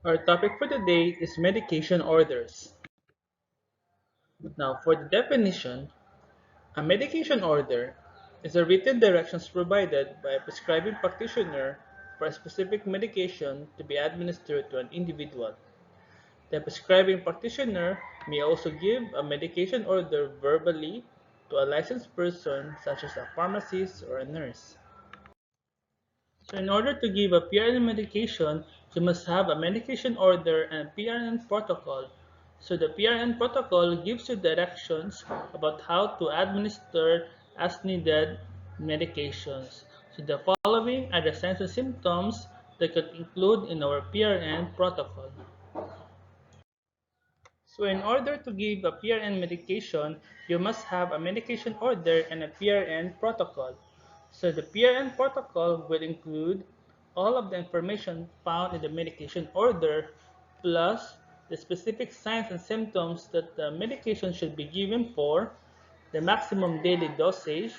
Our topic for today is medication orders. Now, for the definition, a medication order is a written directions provided by a prescribing practitioner for a specific medication to be administered to an individual. The prescribing practitioner may also give a medication order verbally to a licensed person such as a pharmacist or a nurse. So in order to give a PRN medication, you must have a medication order and a PRN protocol. So the PRN protocol gives you directions about how to administer as needed medications. So the following are the signs and symptoms that could include in our PRN protocol. So in order to give a PRN medication, you must have a medication order and a PRN protocol. So the PRN protocol will include all of the information found in the medication order plus the specific signs and symptoms that the medication should be given for, the maximum daily dosage,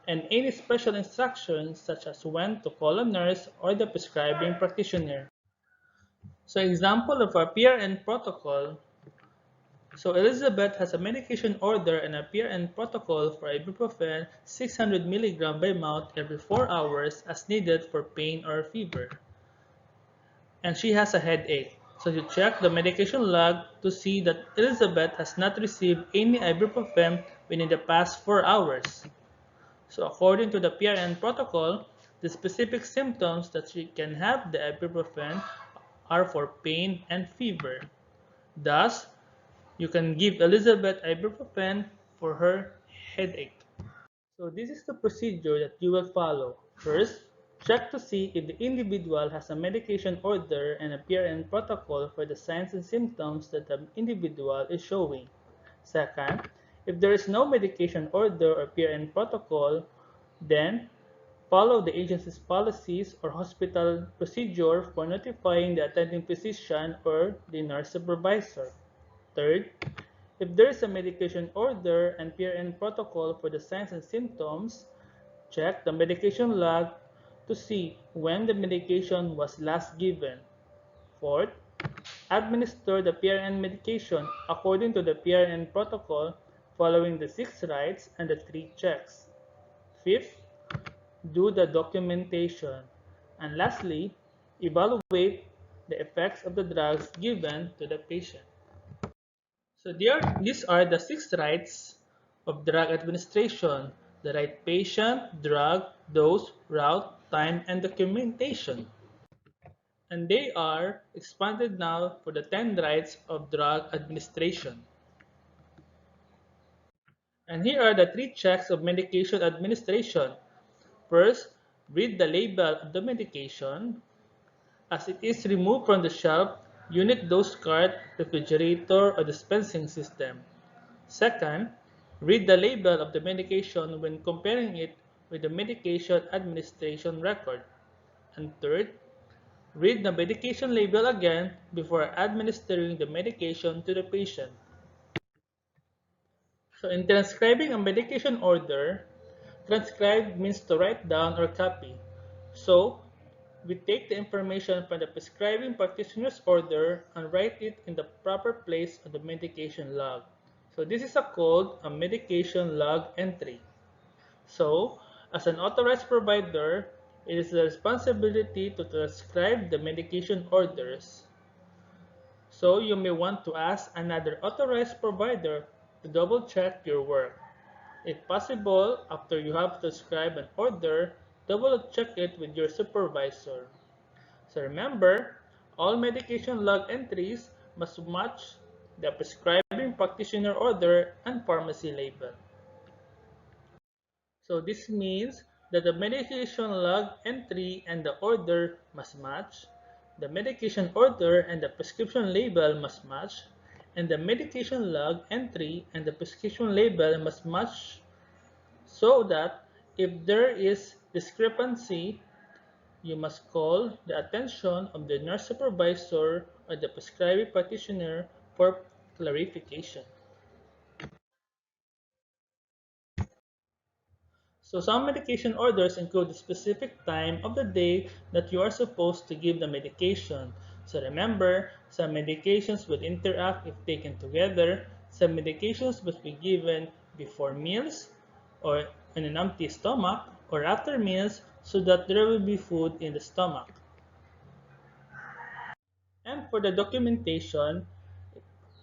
and any special instructions such as when to call a nurse or the prescribing practitioner. So example of a PRN protocol. So Elizabeth has a medication order and a PRN protocol for ibuprofen 600 mg by mouth every 4 hours as needed for pain or fever. And she has a headache. So you check the medication log to see that Elizabeth has not received any ibuprofen within the past 4 hours. So according to the PRN protocol, the specific symptoms that she can have the ibuprofen are for pain and fever. Thus, you can give Elizabeth ibuprofen for her headache. So this is the procedure that you will follow. First, check to see if the individual has a medication order and a PRN protocol for the signs and symptoms that the individual is showing. Second, if there is no medication order or PRN protocol, then follow the agency's policies or hospital procedure for notifying the attending physician or the nurse supervisor. Third, if there is a medication order and PRN protocol for the signs and symptoms, check the medication log to see when the medication was last given. Fourth, administer the PRN medication according to the PRN protocol following the 6 rights and the 3 checks. Fifth, do the documentation. And lastly, evaluate the effects of the drugs given to the patient. So these are the 6 rights of drug administration: the right patient, drug, dose, route, time, and documentation. And they are expanded now for the 10 rights of drug administration. And here are the 3 checks of medication administration. First, read the label of the medication. As it is removed from the shelf, unit dose cart, refrigerator, or dispensing system. Second, read the label of the medication when comparing it with the medication administration record. And third, read the medication label again before administering the medication to the patient. So in transcribing a medication order, transcribe means to write down or copy. So we take the information from the prescribing practitioner's order and write it in the proper place on the medication log. So this is called a medication log entry. So, as an authorized provider, it is the responsibility to transcribe the medication orders. So you may want to ask another authorized provider to double check your work. If possible, after you have transcribed an order, double check it with your supervisor. So remember, all medication log entries must match the prescribing practitioner order and pharmacy label. So this means that the medication log entry and the order must match, the medication order and the prescription label must match, and the medication log entry and the prescription label must match, so that if there is discrepancy, you must call the attention of the nurse supervisor or the prescribing practitioner for clarification. So some medication orders include the specific time of the day that you are supposed to give the medication. So remember, some medications will interact if taken together. Some medications must be given before meals or in an empty stomach or after meals so that there will be food in the stomach. And for the documentation,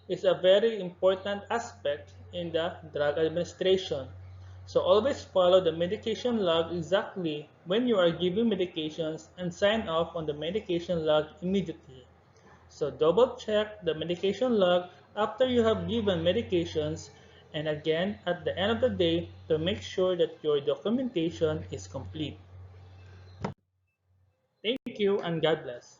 is a very important aspect in the drug administration. So always follow the medication log exactly when you are giving medications and sign off on the medication log immediately. So double check the medication log after you have given medications and again at the end of the day to make sure that your documentation is complete. Thank you and God bless.